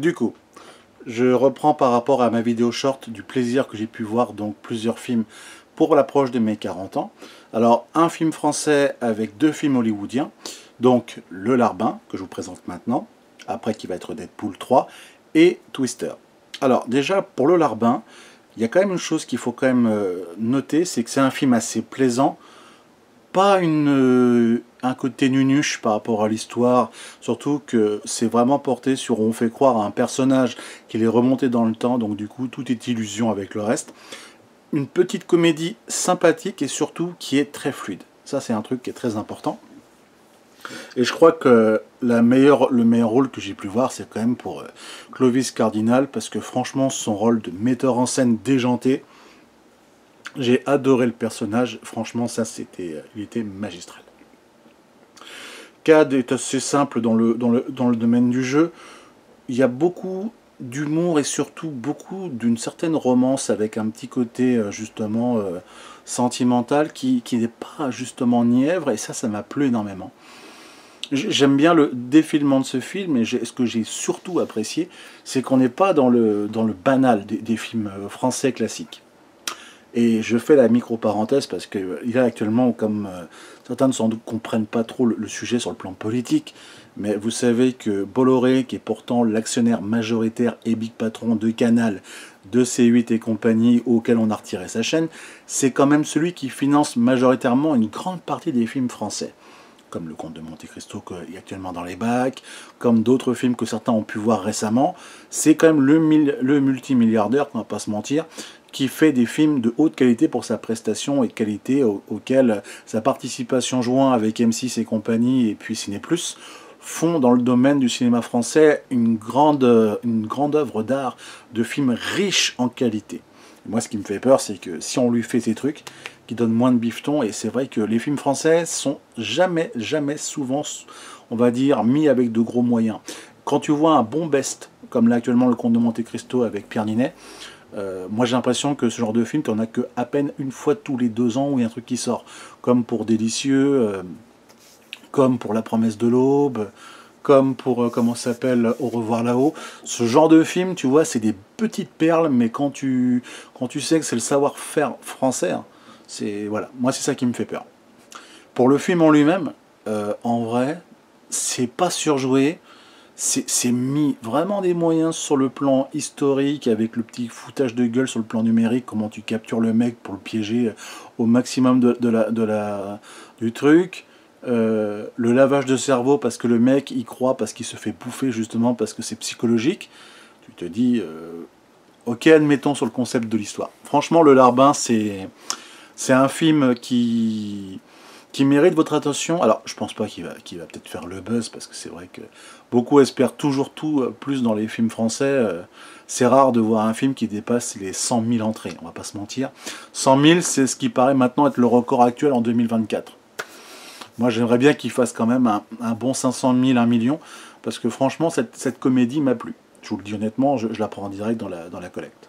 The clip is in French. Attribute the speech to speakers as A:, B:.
A: du coup, je reprends par rapport à ma vidéo short du plaisir que j'ai pu voir, donc plusieurs films pour l'approche de mes 40 ans. Alors, un film français avec 2 films hollywoodiens, donc Le Larbin, que je vous présente maintenant, après qui va être Deadpool 3, et Twister. Alors déjà, pour Le Larbin, il y a quand même une chose qu'il faut quand même noter, c'est que c'est un film assez plaisant, pas un côté nunuche par rapport à l'histoire, surtout que c'est vraiment porté sur, on fait croire à un personnage qu'il est remonté dans le temps, donc du coup tout est illusion avec le reste. Une petite comédie sympathique et surtout qui est très fluide. Ça c'est un truc qui est très important. Et je crois que le meilleur rôle que j'ai pu voir, c'est quand même pour Clovis Cardinal, parce que franchement son rôle de metteur en scène déjanté, j'ai adoré le personnage, franchement ça il était magistral. Cad est assez simple dans le domaine du jeu, il y a beaucoup d'humour et surtout beaucoup d'une certaine romance avec un petit côté justement sentimental qui n'est pas justement nièvre, et ça m'a plu énormément. J'aime bien le défilement de ce film, et ce que j'ai surtout apprécié, c'est qu'on n'est pas dans le banal des films français classiques. Et je fais la micro-parenthèse parce qu'il y a actuellement, comme certains sans doute comprennent pas trop le sujet sur le plan politique, mais vous savez que Bolloré, qui est pourtant l'actionnaire majoritaire et big patron de Canal, de C8 et compagnie, auquel on a retiré sa chaîne, c'est quand même celui qui finance majoritairement une grande partie des films français. Comme Le Comte de Monte Cristo qui est actuellement dans les bacs, comme d'autres films que certains ont pu voir récemment. C'est quand même le multimilliardaire, on va pas se mentir, qui fait des films de haute qualité pour sa prestation et qualité auquel sa participation joint avec M6 et compagnie et puis Ciné Plus font dans le domaine du cinéma français une grande œuvre d'art, de films riches en qualité. Et moi ce qui me fait peur, c'est que si on lui fait ces trucs qui donnent moins de bifton, et c'est vrai que les films français sont jamais souvent, on va dire, mis avec de gros moyens. Quand tu vois un bon best, comme là actuellement Le Comte de Monte Cristo avec Pierre Ninet, moi j'ai l'impression que ce genre de film, tu n'en as que à peine une fois tous les 2 ans où il y a un truc qui sort. Comme pour Délicieux, comme pour La Promesse de l'Aube, comme pour, comment ça s'appelle, Au revoir là-haut. Ce genre de film, tu vois, c'est des petites perles, mais quand tu sais que c'est le savoir-faire français, hein, voilà, moi c'est ça qui me fait peur. Pour le film en lui-même, en vrai, c'est pas surjoué. C'est mis vraiment des moyens sur le plan historique, avec le petit foutage de gueule sur le plan numérique, comment tu captures le mec pour le piéger au maximum du truc. Le lavage de cerveau parce que le mec y croit, parce qu'il se fait bouffer justement, parce que c'est psychologique. Tu te dis, ok, admettons sur le concept de l'histoire. Franchement, Le Larbin, c'est un film qui mérite votre attention. Alors, je pense pas qu'il va peut-être faire le buzz, parce que c'est vrai que beaucoup espèrent toujours tout plus dans les films français. C'est rare de voir un film qui dépasse les 100 000 entrées, on va pas se mentir. 100 000, c'est ce qui paraît maintenant être le record actuel en 2024. Moi, j'aimerais bien qu'il fasse quand même un bon 500 000, 1 million, parce que franchement, cette comédie m'a plu. Je vous le dis honnêtement, je la prends en direct dans la collecte.